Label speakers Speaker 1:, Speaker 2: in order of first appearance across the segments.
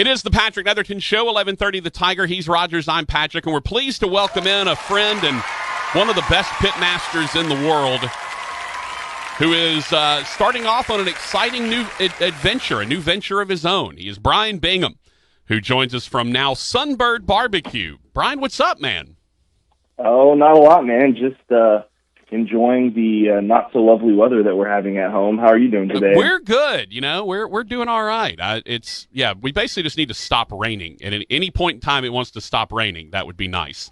Speaker 1: It is the Patrick Netherton Show, 11:30 The Tiger. He's Rogers, I'm Patrick, and we're pleased to welcome in a friend and one of the best pitmasters in the world who is starting off on an exciting new adventure, a new venture of his own. He is Bryan Bingham, who joins us from now Sunbird Barbecue. Bryan, what's up, man?
Speaker 2: Oh, not a lot, man. Just enjoying the not-so-lovely weather that we're having at home. How are you doing today?
Speaker 1: We're good. You know, we're doing all right. We basically just need to stop raining. And at any point in time it wants to stop raining, that would be nice.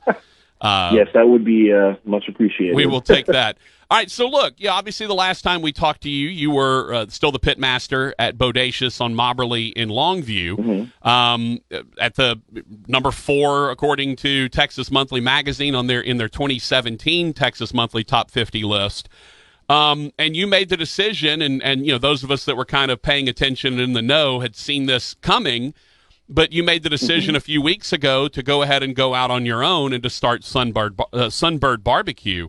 Speaker 2: Yes, that would be much appreciated.
Speaker 1: We will take that. All right, so look, obviously the last time we talked to you, you were still the pitmaster at Bodacious on Moberly in Longview, at the number 4, according to Texas Monthly Magazine, in their 2017 Texas Monthly Top 50 list. And you made the decision, and those of us that were kind of paying attention in the know had seen this coming, but you made the decision a few weeks ago to go ahead and go out on your own and to start Sunbird Barbecue.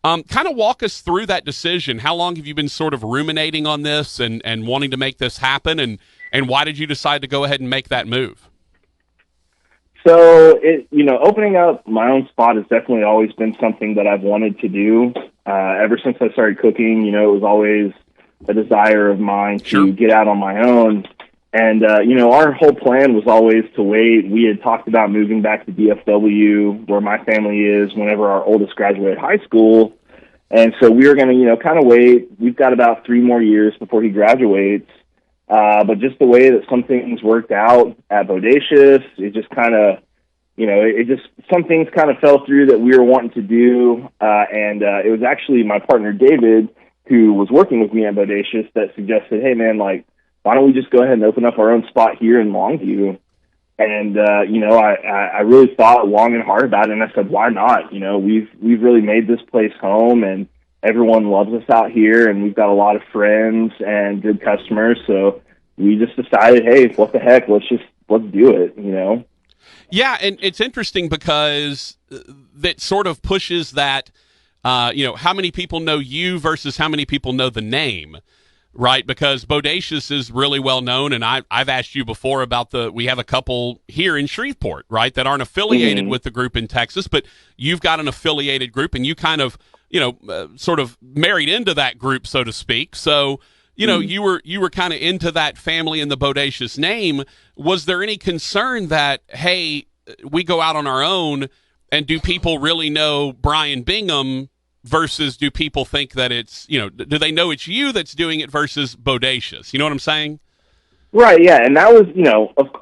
Speaker 1: Kind of walk us through that decision. How long have you been sort of ruminating on this and wanting to make this happen, and why did you decide to go ahead and make that move?
Speaker 2: So, opening up my own spot has definitely always been something that I've wanted to do. Ever since I started cooking, it was always a desire of mine to get out on my own. And, our whole plan was always to wait. We had talked about moving back to DFW, where my family is, whenever our oldest graduated high school. And so we were going to, kind of wait. We've got about 3 more years before he graduates. But just the way that some things worked out at Bodacious, it just kind of, some things kind of fell through that we were wanting to do. And it was actually my partner, David, who was working with me at Bodacious, that suggested, hey, man, why don't we just go ahead and open up our own spot here in Longview? And, I really thought long and hard about it, and I said, why not? We've really made this place home, and everyone loves us out here, and we've got a lot of friends and good customers, so we just decided, hey, what the heck, let's do it,
Speaker 1: Yeah, and it's interesting because that sort of pushes that, how many people know you versus how many people know the name. Right, because Bodacious is really well known, and I've asked you before about we have a couple here in Shreveport, right, that aren't affiliated with the group in Texas, but you've got an affiliated group, and you kind of, sort of married into that group, so to speak. So, you were kind of into that family and the Bodacious name. Was there any concern that, hey, we go out on our own, and do people really know Bryan Bingham? Versus do people think that it's, do they know it's you that's doing it versus Bodacious? You know what I'm saying?
Speaker 2: Right, yeah. And that was,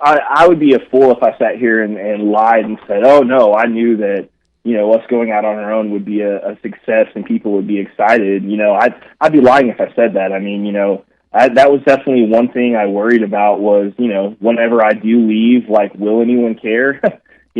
Speaker 2: I would be a fool if I sat here and lied and said, oh, no, I knew that, us going out on our own would be a success and people would be excited. I'd be lying if I said that. I mean, that was definitely one thing I worried about was, whenever I do leave, will anyone care?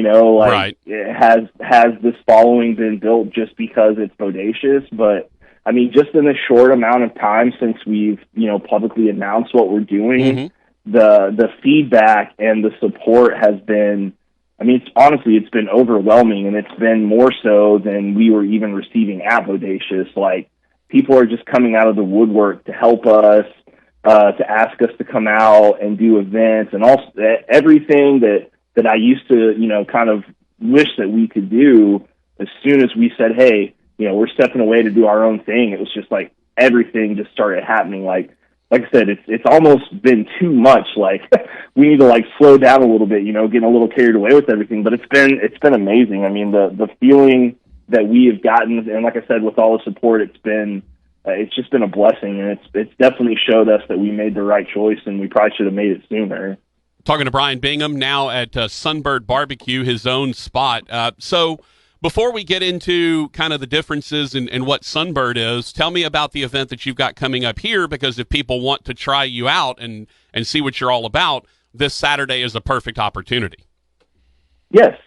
Speaker 1: Right.
Speaker 2: Has this following been built just because it's Bodacious? But, I mean, just in the short amount of time since we've, publicly announced what we're doing, the feedback and the support has been, I mean, it's been overwhelming, and it's been more so than we were even receiving at Bodacious. People are just coming out of the woodwork to help us, to ask us to come out and do events, and also everything that I used to, kind of wish that we could do. As soon as we said, hey, we're stepping away to do our own thing, it was just everything just started happening. Like I said, it's almost been too much. We need to slow down a little bit, getting a little carried away with everything. But it's been amazing. I mean, the feeling that we have gotten, and like I said, with all the support, it's just been a blessing, and it's definitely showed us that we made the right choice, and we probably should have made it sooner.
Speaker 1: Talking to Bryan Bingham now at Sunbird Barbecue, his own spot. So before we get into kind of the differences in what Sunbird is, tell me about the event that you've got coming up here, because if people want to try you out and see what you're all about, this Saturday is a perfect opportunity.
Speaker 2: Yes.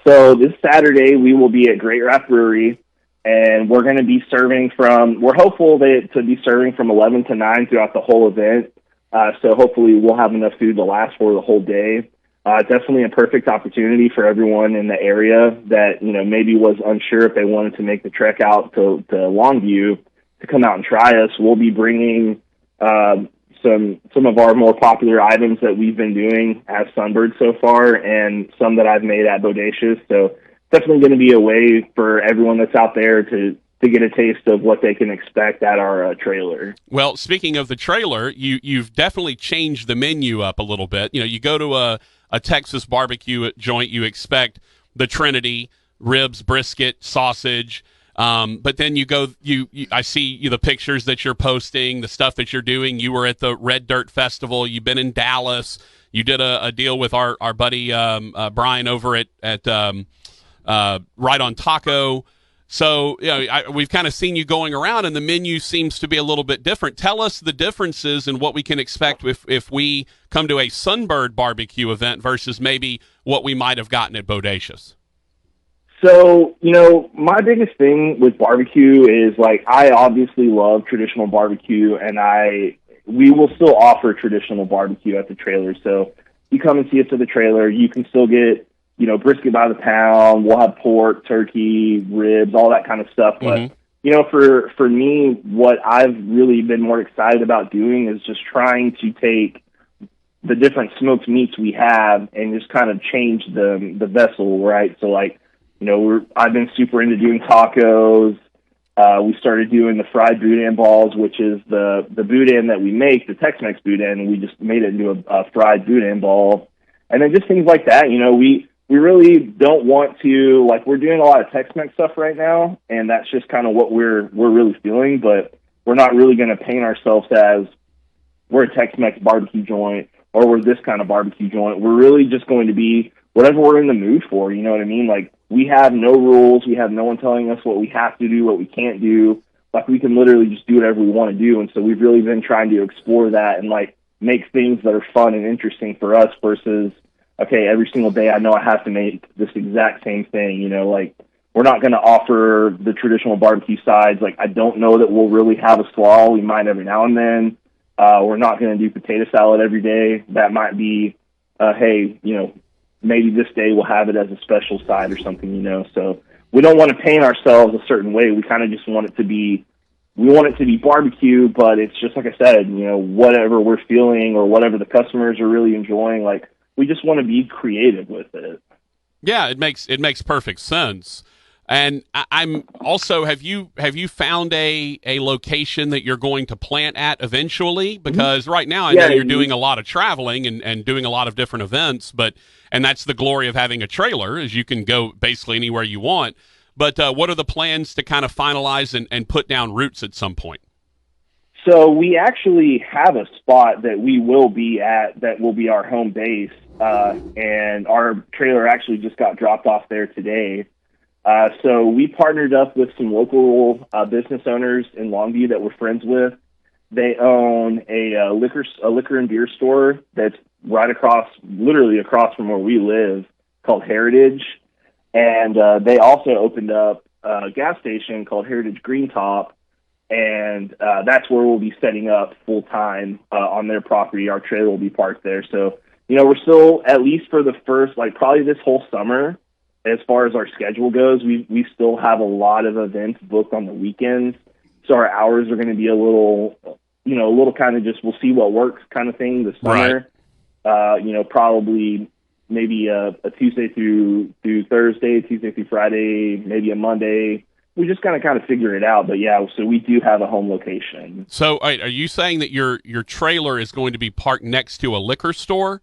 Speaker 2: So this Saturday we will be at Great Raft Brewery, and we're going to be we're hopeful to be serving from 11 to 9 throughout the whole event. So hopefully we'll have enough food to last for the whole day. Definitely a perfect opportunity for everyone in the area that, maybe was unsure if they wanted to make the trek out to Longview to come out and try us. We'll be bringing some of our more popular items that we've been doing as Sunbird so far, and some that I've made at Bodacious. So definitely going to be a way for everyone that's out there to get a taste of what they can expect at our trailer.
Speaker 1: Well, speaking of the trailer, you've definitely changed the menu up a little bit. You know, you go to a Texas barbecue joint, you expect the Trinity, ribs, brisket, sausage. But then you go, I see the pictures that you're posting, the stuff that you're doing. You were at the Red Dirt Festival. You've been in Dallas. You did a deal with our buddy Bryan over at Right on Taco. So we've kind of seen you going around, and the menu seems to be a little bit different. Tell us the differences and what we can expect if we come to a Sunbird barbecue event versus maybe what we might have gotten at Bodacious.
Speaker 2: So, my biggest thing with barbecue is, like, I obviously love traditional barbecue, and we will still offer traditional barbecue at the trailer. So you come and see us at the trailer, you can still get, brisket by the pound. We'll have pork, turkey, ribs, all that kind of stuff. But, for me, what I've really been more excited about doing is just trying to take the different smoked meats we have and just kind of change the vessel, right? So, like, I've been super into doing tacos. We started doing the fried boudin balls, which is the boudin that we make, the Tex-Mex boudin, and we just made it into a fried boudin ball. And then just things like that. We really don't want to, like, we're doing a lot of Tex-Mex stuff right now, and that's just kind of what we're really feeling, but we're not really going to paint ourselves as we're a Tex-Mex barbecue joint or we're this kind of barbecue joint. We're really just going to be whatever we're in the mood for, you know what I mean? Like, we have no rules. We have no one telling us what we have to do, what we can't do. Like, we can literally just do whatever we want to do. And so we've really been trying to explore that and, like, make things that are fun and interesting for us versus, okay, every single day I know I have to make this exact same thing, like, we're not going to offer the traditional barbecue sides. Like, I don't know that we'll really have a slaw. We might every now and then. We're not going to do potato salad every day. That might be, hey, maybe this day we'll have it as a special side or something, So we don't want to paint ourselves a certain way. We kind of just want it to be, barbecue, but it's just like I said, whatever we're feeling or whatever the customers are really enjoying, like, we just want to be creative with it.
Speaker 1: Yeah, it makes perfect sense. And I'm also, have you found a location that you're going to plant at eventually? Because right now I know you're doing a lot of traveling and doing a lot of different events, and that's the glory of having a trailer, is you can go basically anywhere you want. But what are the plans to kind of finalize and put down roots at some point?
Speaker 2: So we actually have a spot that we will be at that will be our home base, and our trailer actually just got dropped off there today. So we partnered up with some local business owners in Longview that we're friends with. They own a liquor and beer store that's literally across from where we live, called Heritage. And they also opened up a gas station called Heritage Green Top, and that's where we'll be setting up full time on their property. Our trailer will be parked there. So, we're still, at least for the first, like, probably this whole summer, as far as our schedule goes, we still have a lot of events booked on the weekends. So our hours are going to be a little kind of just, we'll see what works kind of thing this summer. Right. Probably maybe a Tuesday through Thursday, Tuesday through Friday, maybe a Monday. We just kind of figure it out. But yeah, so we do have a home location.
Speaker 1: So are you saying that your trailer is going to be parked next to a liquor store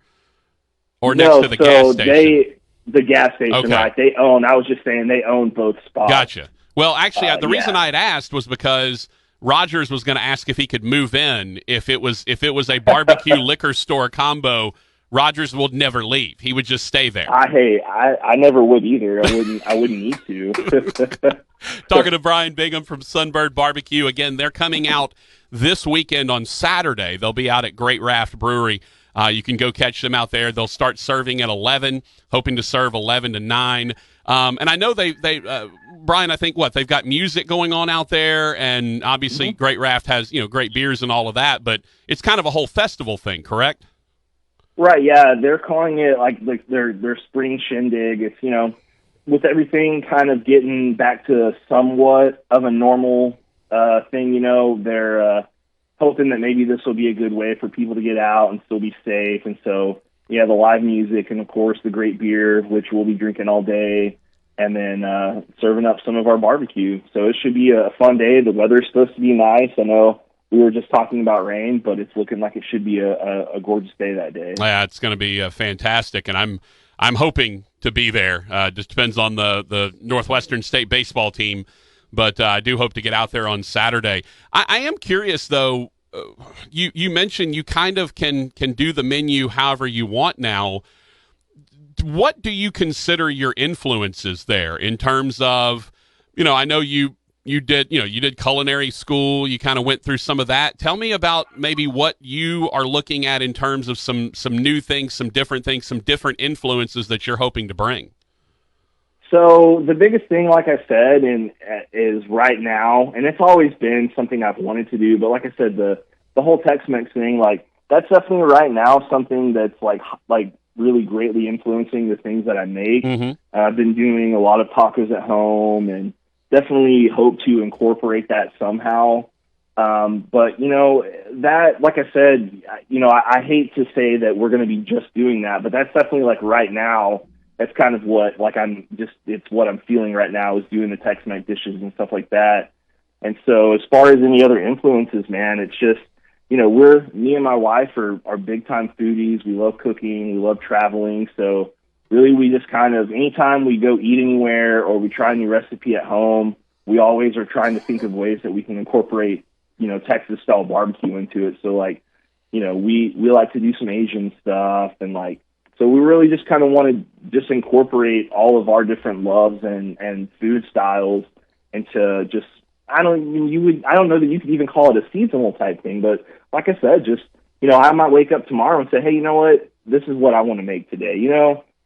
Speaker 1: or next to the gas station?
Speaker 2: The gas station, okay. Right? I was just saying they own both spots.
Speaker 1: Gotcha. Well, actually, the reason I had asked was because Rogers was going to ask if he could move in if it was a barbecue liquor store combo. Rogers would never leave; he would just stay there.
Speaker 2: I never would either. I wouldn't need to.
Speaker 1: Talking to Bryan Bingham from Sunbird Barbecue again. They're coming out this weekend on Saturday. They'll be out at Great Raft Brewery. You can go catch them out there. They'll start serving at 11, hoping to serve 11 to 9. And I know they Bryan, I think they've got music going on out there, and obviously Great Raft has, great beers and all of that, but it's kind of a whole festival thing, correct?
Speaker 2: Right, yeah. They're calling it like their spring shindig. It's, with everything kind of getting back to somewhat of a normal thing, hoping that maybe this will be a good way for people to get out and still be safe. And so, yeah, the live music and, of course, the great beer, which we'll be drinking all day, and then serving up some of our barbecue. So it should be a fun day. The weather's supposed to be nice. I know we were just talking about rain, but it's looking like it should be a gorgeous day that day.
Speaker 1: Yeah, it's going to be fantastic, and I'm hoping to be there. Just depends on the Northwestern State baseball team, but I do hope to get out there on Saturday. I am curious, though. You mentioned you kind of can do the menu however you want now. What do you consider your influences there in terms of, I know you did culinary school, you kind of went through some of that. Tell me about maybe what you are looking at in terms of some new things, some different influences that you're hoping to bring.
Speaker 2: So the biggest thing, like I said, is right now, and it's always been something I've wanted to do, but like I said, the whole Tex-Mex thing, like that's definitely right now something that's like really greatly influencing the things that I make.
Speaker 1: Mm-hmm.
Speaker 2: I've been doing a lot of tacos at home and definitely hope to incorporate that somehow. But that, like I said, I hate to say that we're going to be just doing that, but that's definitely like right now. That's kind of what, it's what I'm feeling right now is doing the Tex-Mex dishes and stuff like that. And so as far as any other influences, man, it's just, me and my wife are big time foodies. We love cooking. We love traveling. So really we just kind of, anytime we go eat anywhere or we try a new recipe at home, we always are trying to think of ways that we can incorporate, Texas style barbecue into it. So we like to do some Asian stuff and so we really just kind of want to just incorporate all of our different loves and food styles into just, I don't know that you could even call it a seasonal type thing, but like I said, just, I might wake up tomorrow and say, hey, you know what, this is what I want to make today,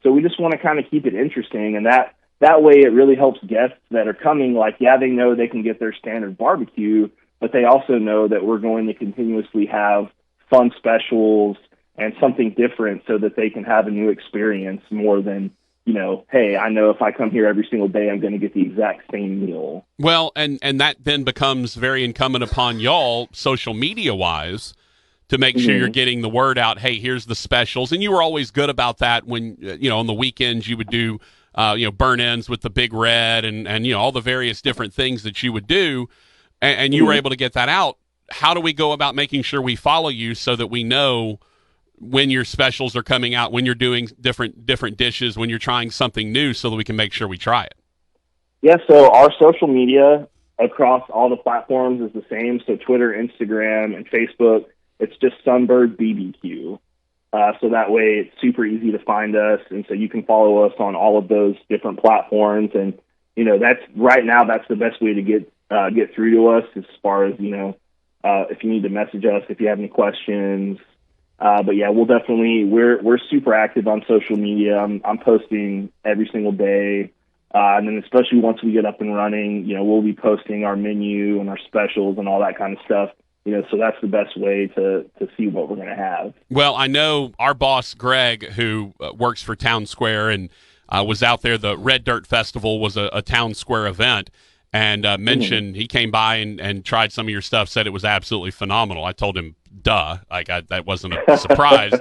Speaker 2: So we just want to kind of keep it interesting, and that way it really helps guests that are coming, they know they can get their standard barbecue, but they also know that we're going to continuously have fun specials and something different so that they can have a new experience more than, hey, I know if I come here every single day, I'm going to get the exact same meal.
Speaker 1: Well, and that then becomes very incumbent upon y'all, social media-wise, to make sure you're getting the word out, hey, here's the specials. And you were always good about that when, on the weekends you would do, burn-ins with the Big Red and all the various different things that you would do, and you were able to get that out. How do we go about making sure we follow you so that we know when your specials are coming out, when you're doing different dishes, when you're trying something new, so that we can make sure we try it?
Speaker 2: Yeah, so our social media across all the platforms is the same. So Twitter, Instagram, and Facebook, it's just Sunbird BBQ. So that way it's super easy to find us, and so you can follow us on all of those different platforms. And that's right now that's the best way to get through to us as far as if you need to message us if you have any questions. But yeah, we're super active on social media. I'm posting every single day. And then especially once we get up and running, we'll be posting our menu and our specials and all that kind of stuff. So that's the best way to see what we're going to have.
Speaker 1: Well, I know our boss, Greg, who works for Town Square and was out there. The Red Dirt Festival was a Town Square event, and mentioned he came by and tried some of your stuff, said it was absolutely phenomenal. I told him, duh, that wasn't a surprise.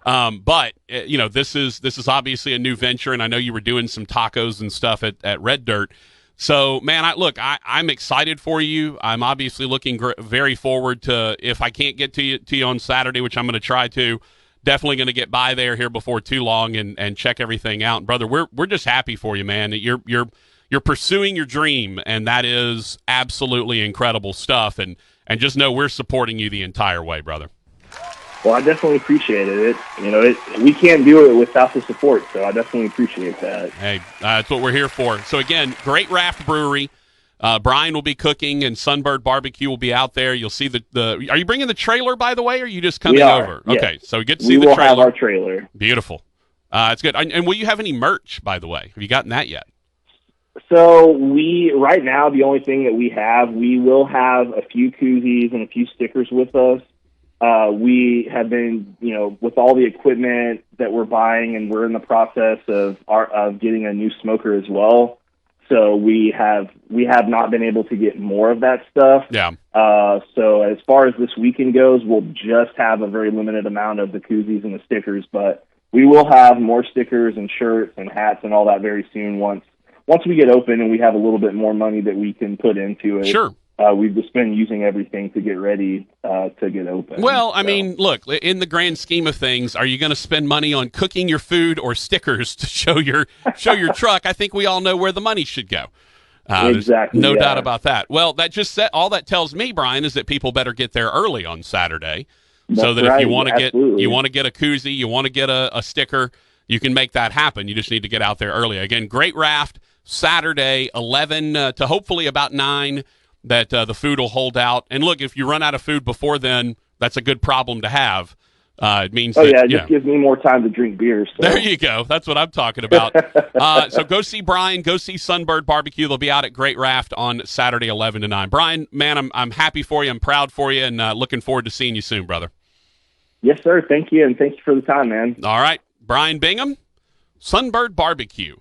Speaker 1: But this is obviously a new venture, and I know you were doing some tacos and stuff at Red Dirt. So, man, I'm excited for you. I'm obviously looking very forward to, if I can't get to you on Saturday, which I'm going to try to, definitely going to get by there here before too long and check everything out. And brother, we're just happy for you, man. You're pursuing your dream, and that is absolutely incredible stuff. And just know we're supporting you the entire way, brother.
Speaker 2: Well, I definitely appreciate it. We can't do it without the support, so I definitely appreciate that.
Speaker 1: Hey, that's what we're here for. So, again, great Raft Brewery. Bryan will be cooking, and Sunbird Barbecue will be out there. You'll see are you bringing the trailer, by the way, or are you just coming over?
Speaker 2: Yes.
Speaker 1: Okay, so we get to see the trailer.
Speaker 2: We will have our trailer.
Speaker 1: Beautiful. It's good. And will you have any merch, by the way? Have you gotten that yet?
Speaker 2: So right now, the only thing that we will have a few koozies and a few stickers with us. We have been, with all the equipment that we're buying, and we're in the process of getting a new smoker as well. So we have not been able to get more of that stuff.
Speaker 1: Yeah.
Speaker 2: So as far as this weekend goes, we'll just have a very limited amount of the koozies and the stickers, but we will have more stickers and shirts and hats and all that very soon once we get open and we have a little bit more money that we can put into it.
Speaker 1: Sure.
Speaker 2: We've just been using everything to get ready to get open.
Speaker 1: Well, I mean, look, in the grand scheme of things, are you going to spend money on cooking your food or stickers to show your truck? I think we all know where the money should go.
Speaker 2: Exactly.
Speaker 1: No doubt about that. Well, that just all that tells me, Brian, is that people better get there early on Saturday, so that if you want to get a koozie, you want to get a sticker, you can make that happen. You just need to get out there early. Again, Great Raft, Saturday, 11 to hopefully about 9. That the food will hold out. And look, if you run out of food before then, that's a good problem to have. It means
Speaker 2: it just gives me more time to drink beer. So.
Speaker 1: There you go. That's what I'm talking about. So go see Brian. Go see Sunbird Barbecue. They'll be out at Great Raft on Saturday, 11 to 9. Brian, man, I'm happy for you. I'm proud for you, and looking forward to seeing you soon, brother.
Speaker 2: Yes, sir. Thank you, and thank you for the time, man.
Speaker 1: All right. Bryan Bingham, Sunbird Barbecue.